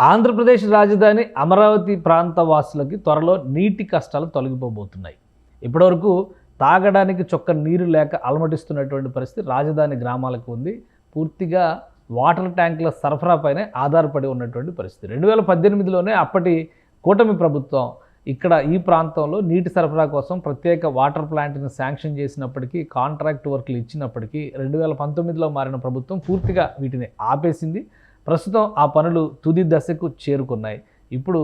ఆంధ్రప్రదేశ్ రాజధాని అమరావతి ప్రాంత వాసులకి త్వరలో నీటి కష్టాలు తొలగిపోబోతున్నాయి. ఇప్పటివరకు తాగడానికి చొక్క నీరు లేక అలమటిస్తున్నటువంటి పరిస్థితి రాజధాని గ్రామాలకు ఉంది. పూర్తిగా వాటర్ ట్యాంకుల సరఫరాపైనే ఆధారపడి ఉన్నటువంటి పరిస్థితి. 2018లోనే అప్పటి కూటమి ప్రభుత్వం ఇక్కడ ఈ ప్రాంతంలో నీటి సరఫరా కోసం ప్రత్యేక వాటర్ ప్లాంట్ని శాంక్షన్ చేసినప్పటికీ, కాంట్రాక్ట్ వర్క్లు ఇచ్చినప్పటికీ 2019లో మారిన ప్రభుత్వం పూర్తిగా వీటిని ఆపేసింది. ప్రస్తుతం ఆ పనులు తుది దశకు చేరుకున్నాయి. ఇప్పుడు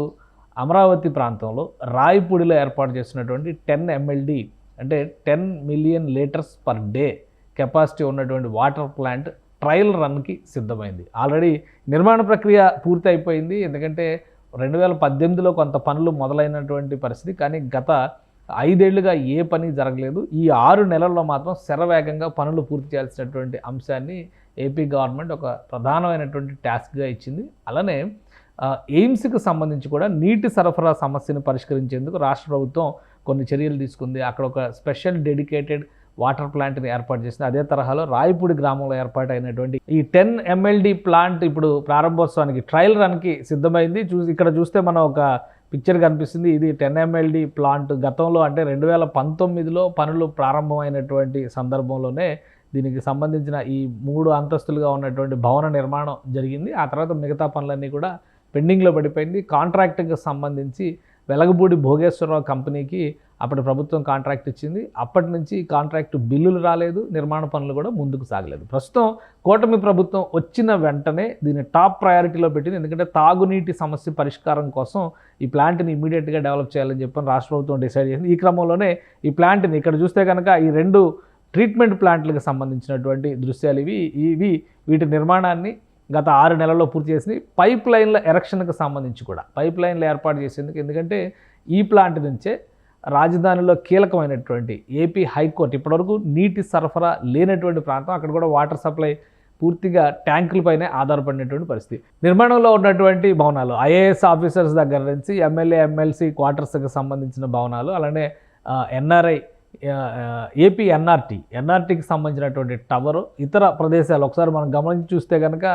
అమరావతి ప్రాంతంలో రాయపూడిలో ఏర్పాటు చేసినటువంటి 10 MLD అంటే 10 million litres per day capacity ఉన్నటువంటి వాటర్ ప్లాంట్ ట్రయల్ రన్కి సిద్ధమైంది. ఆల్రెడీ నిర్మాణ ప్రక్రియ పూర్తి అయిపోయింది. ఎందుకంటే 2018లో కొంత పనులు మొదలైనటువంటి పరిస్థితి, కానీ గత 5 ఏళ్లుగా ఏ పని జరగలేదు. ఈ 6 నెలల్లో మాత్రం శరవేగంగా పనులు పూర్తి చేయాల్సినటువంటి అంశాన్ని ఏపీ గవర్నమెంట్ ఒక ప్రధానమైనటువంటి టాస్క్గా ఇచ్చింది. అలానే ఎయిమ్స్కి సంబంధించి కూడా నీటి సరఫరా సమస్యను పరిష్కరించేందుకు రాష్ట్ర ప్రభుత్వం కొన్ని చర్యలు తీసుకుంది. అక్కడ ఒక స్పెషల్ డెడికేటెడ్ వాటర్ ప్లాంట్ని ఏర్పాటు చేసింది. అదే తరహాలో రాయపూడి గ్రామంలో ఏర్పాటైనటువంటి ఈ 10 MLD ప్లాంట్ ఇప్పుడు ప్రారంభోత్సవానికి ట్రయల్ రన్కి సిద్ధమైంది. ఇక్కడ చూస్తే మనం ఒక పిక్చర్ కనిపిస్తుంది. ఇది 10 MLD ప్లాంట్ గతంలో అంటే 2019లో పనులు ప్రారంభమైనటువంటి సందర్భంలోనే దీనికి సంబంధించిన ఈ 3 అంతస్తులుగా ఉన్నటువంటి భవన నిర్మాణం జరిగింది. ఆ తర్వాత మిగతా పనులన్నీ కూడా పెండింగ్లో పడిపోయింది. కాంట్రాక్ట్కి సంబంధించి వెలగపూడి భోగేశ్వరరావు కంపెనీకి అప్పటి ప్రభుత్వం కాంట్రాక్ట్ ఇచ్చింది. అప్పటి నుంచి కాంట్రాక్ట్ బిల్లులు రాలేదు, నిర్మాణ పనులు కూడా ముందుకు సాగలేదు. ప్రస్తుతం కూటమి ప్రభుత్వం వచ్చిన వెంటనే దీన్ని టాప్ ప్రయారిటీలో పెట్టింది. ఎందుకంటే తాగునీటి సమస్య పరిష్కారం కోసం ఈ ప్లాంట్ని ఇమీడియట్గా డెవలప్ చేయాలని చెప్పని రాష్ట్ర ప్రభుత్వం డిసైడ్ చేసింది. ఈ క్రమంలోనే ఈ ప్లాంట్ని ఇక్కడ చూస్తే కనుక ఈ 2 ట్రీట్మెంట్ ప్లాంట్లకు సంబంధించినటువంటి దృశ్యాలు వీటి నిర్మాణాన్ని గత 6 నెలల్లో పూర్తి చేసింది. పైప్ లైన్ల ఎరెక్షన్కి సంబంధించి కూడా పైప్ లైన్లు ఏర్పాటు చేసేందుకు, ఎందుకంటే ఈ ప్లాంట్ నుంచే రాజధానిలో కీలకమైనటువంటి ఏపీ హైకోర్టు ఇప్పటివరకు నీటి సరఫరా లేనటువంటి ప్రాంతం, అక్కడ కూడా వాటర్ సప్లై పూర్తిగా ట్యాంకులపైనే ఆధారపడినటువంటి పరిస్థితి. నిర్మాణంలో ఉన్నటువంటి భవనాలు IAS ఆఫీసర్స్ దగ్గర నుంచి MLA MLC క్వార్టర్స్కి సంబంధించిన భవనాలు, అలానే NRI ఏపీ ఎన్ఆర్టీకి సంబంధించినటువంటి టవరు, ఇతర ప్రదేశాలు ఒకసారి మనం గమనించి చూస్తే కనుక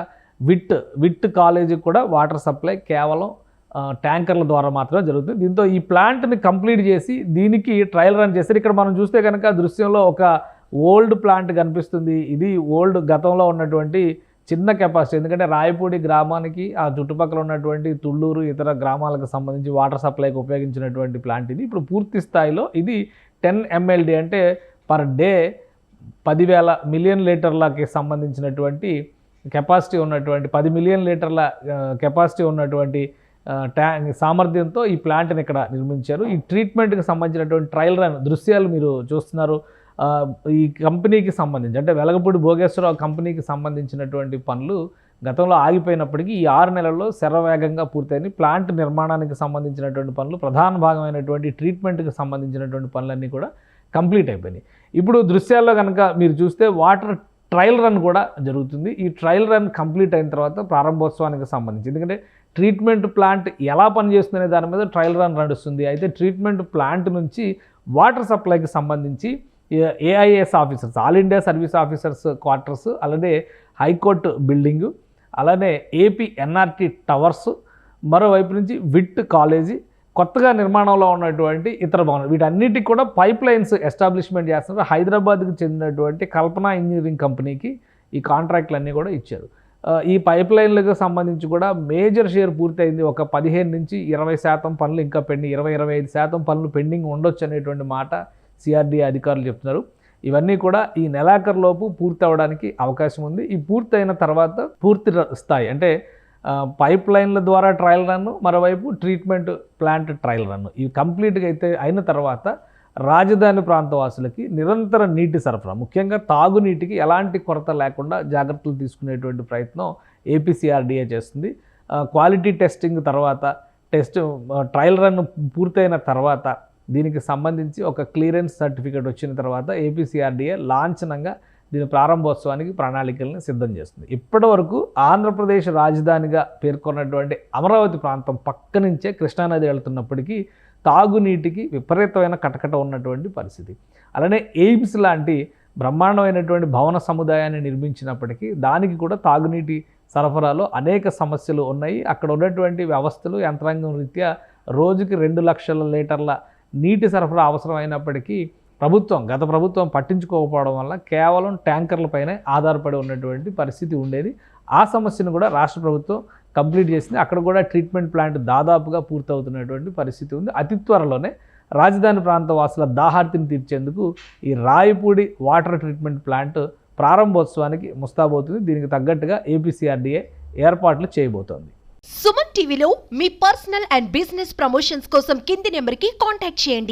విట్ కాలేజీకి కూడా వాటర్ సప్లై కేవలం ట్యాంకర్ల ద్వారా మాత్రమే జరుగుతుంది. దీంతో ఈ ప్లాంట్ని కంప్లీట్ చేసి దీనికి ట్రయల్ రన్ చేస్తారు. ఇక్కడ మనం చూస్తే కనుక దృశ్యంలో ఒక ఓల్డ్ ప్లాంట్ కనిపిస్తుంది. ఇది ఓల్డ్ గతంలో ఉన్నటువంటి చిన్న కెపాసిటీ, ఎందుకంటే రాయపూడి గ్రామానికి ఆ చుట్టుపక్కల ఉన్నటువంటి తుళ్ళూరు ఇతర గ్రామాలకు సంబంధించి వాటర్ సప్లైకి ఉపయోగించినటువంటి ప్లాంట్ ఇది. ఇప్పుడు పూర్తి స్థాయిలో ఇది 10 MLD అంటే పర్ డే 10,000 మిలియన్ లీటర్లకి సంబంధించినటువంటి కెపాసిటీ ఉన్నటువంటి 10 మిలియన్ లీటర్ల కెపాసిటీ ఉన్నటువంటి సామర్థ్యంతో ఈ ప్లాంట్ని ఇక్కడ నిర్మించారు. ఈ ట్రీట్మెంట్కి సంబంధించినటువంటి ట్రయల్ రన్ దృశ్యాలు మీరు చూస్తున్నారు. ఈ కంపెనీకి సంబంధించి అంటే వెలగపూడి భోగేశ్వరరావు కంపెనీకి సంబంధించినటువంటి పనులు గతంలో ఆగిపోయినప్పటికీ ఈ 6 నెలల్లో శరవేగంగా పూర్తయింది. ప్లాంట్ నిర్మాణానికి సంబంధించినటువంటి పనులు, ప్రధాన భాగమైనటువంటి ట్రీట్మెంట్కి సంబంధించినటువంటి పనులన్నీ కూడా కంప్లీట్ అయిపోయినాయి. ఇప్పుడు దృశ్యాల్లో కనుక మీరు చూస్తే వాటర్ ట్రయల్ రన్ కూడా జరుగుతుంది. ఈ ట్రయల్ రన్ కంప్లీట్ అయిన తర్వాత ప్రారంభోత్సవానికి సంబంధించి, ఎందుకంటే ట్రీట్మెంట్ ప్లాంట్ ఎలా పనిచేస్తుందనే దాని మీద ట్రయల్ రన్ నడుస్తుంది. అయితే ట్రీట్మెంట్ ప్లాంట్ నుంచి వాటర్ సప్లైకి సంబంధించి AIS officers, all India service officers quarters, అలానే హైకోర్టు బిల్డింగు, అలానే ఏపీ NRT టవర్స్, మరోవైపు నుంచి విట్ కాలేజీ, కొత్తగా నిర్మాణంలో ఉన్నటువంటి ఇతర భవనాలు, వీటన్నిటికి కూడా పైప్ లైన్స్ ఎస్టాబ్లిష్మెంట్ చేస్తున్నారు. హైదరాబాద్కి చెందినటువంటి కల్పన ఇంజనీరింగ్ కంపెనీకి ఈ కాంట్రాక్ట్లన్నీ కూడా ఇచ్చారు. ఈ పైప్ లైన్లకు సంబంధించి కూడా మేజర్ షేర్ పూర్తయింది. ఒక 15 నుంచి 20% పనులు ఇంకా పెండింగ్, 20-25% పనులు పెండింగ్ ఉండొచ్చు అనేటువంటి మాట CRDA అధికారులు చెప్తున్నారు. ఇవన్నీ కూడా ఈ నెలాఖరులోపు పూర్తి అవ్వడానికి అవకాశం ఉంది. ఈ పూర్తయిన తర్వాత పూర్తి స్థాయి అంటే పైప్ లైన్ల ద్వారా ట్రయల్ రన్ను, మరోవైపు ట్రీట్మెంట్ ప్లాంట్ ట్రయల్ రన్ను, ఇవి కంప్లీట్గా అయితే అయిన తర్వాత రాజధాని ప్రాంత వాసులకి నిరంతర నీటి సరఫరా, ముఖ్యంగా తాగునీటికి ఎలాంటి కొరత లేకుండా జాగ్రత్తలు తీసుకునేటువంటి ప్రయత్నం ఏపీ CRDA చేస్తుంది. క్వాలిటీ టెస్టింగ్ తర్వాత ట్రయల్ రన్ పూర్తయిన తర్వాత దీనికి సంబంధించి ఒక క్లియరెన్స్ సర్టిఫికేట్ వచ్చిన తర్వాత ఏపీ CRDA లాంఛనంగా దీని ప్రారంభోత్సవానికి ప్రణాళికలను సిద్ధం చేస్తుంది. ఇప్పటి వరకు ఆంధ్రప్రదేశ్ రాజధానిగా పేర్కొన్నటువంటి అమరావతి ప్రాంతం పక్క నుంచే కృష్ణానది వెళ్తున్నప్పటికీ తాగునీటికి విపరీతమైన కటకట ఉన్నటువంటి పరిస్థితి. అలానే ఎయిమ్స్ లాంటి బ్రహ్మాండమైనటువంటి భవన సముదాయాన్ని నిర్మించినప్పటికీ దానికి కూడా తాగునీటి సరఫరాలో అనేక సమస్యలు ఉన్నాయి. అక్కడ ఉన్నటువంటి వ్యవస్థలు యంత్రాంగం రీత్యా రోజుకి 2 లక్షల లీటర్ల నీటి సరఫరా అవసరమైనప్పటికీ గత ప్రభుత్వం పట్టించుకోకపోవడం వల్ల కేవలం ట్యాంకర్లపైనే ఆధారపడి ఉన్నటువంటి పరిస్థితి ఉండేది. ఆ సమస్యను కూడా రాష్ట్ర ప్రభుత్వం కంప్లీట్ చేసింది. అక్కడ కూడా ట్రీట్మెంట్ ప్లాంట్ దాదాపుగా పూర్తవుతున్నటువంటి పరిస్థితి ఉంది. అతి త్వరలోనే రాజధాని ప్రాంత వాసుల దాహార్తిని తీర్చేందుకు ఈ రాయపూడి వాటర్ ట్రీట్మెంట్ ప్లాంట్ ప్రారంభోత్సవానికి ముస్తాబవుతుంది. దీనికి తగ్గట్టుగా ఏపీసీఆర్డీఏ ఏర్పాట్లు చేయబోతోంది. సుమన్ టీవీలో మీ పర్సనల్ అండ్ బిజినెస్ ప్రమోషన్స్ కోసం కింది నెంబర్కి కాంటాక్ట్ చేయండి.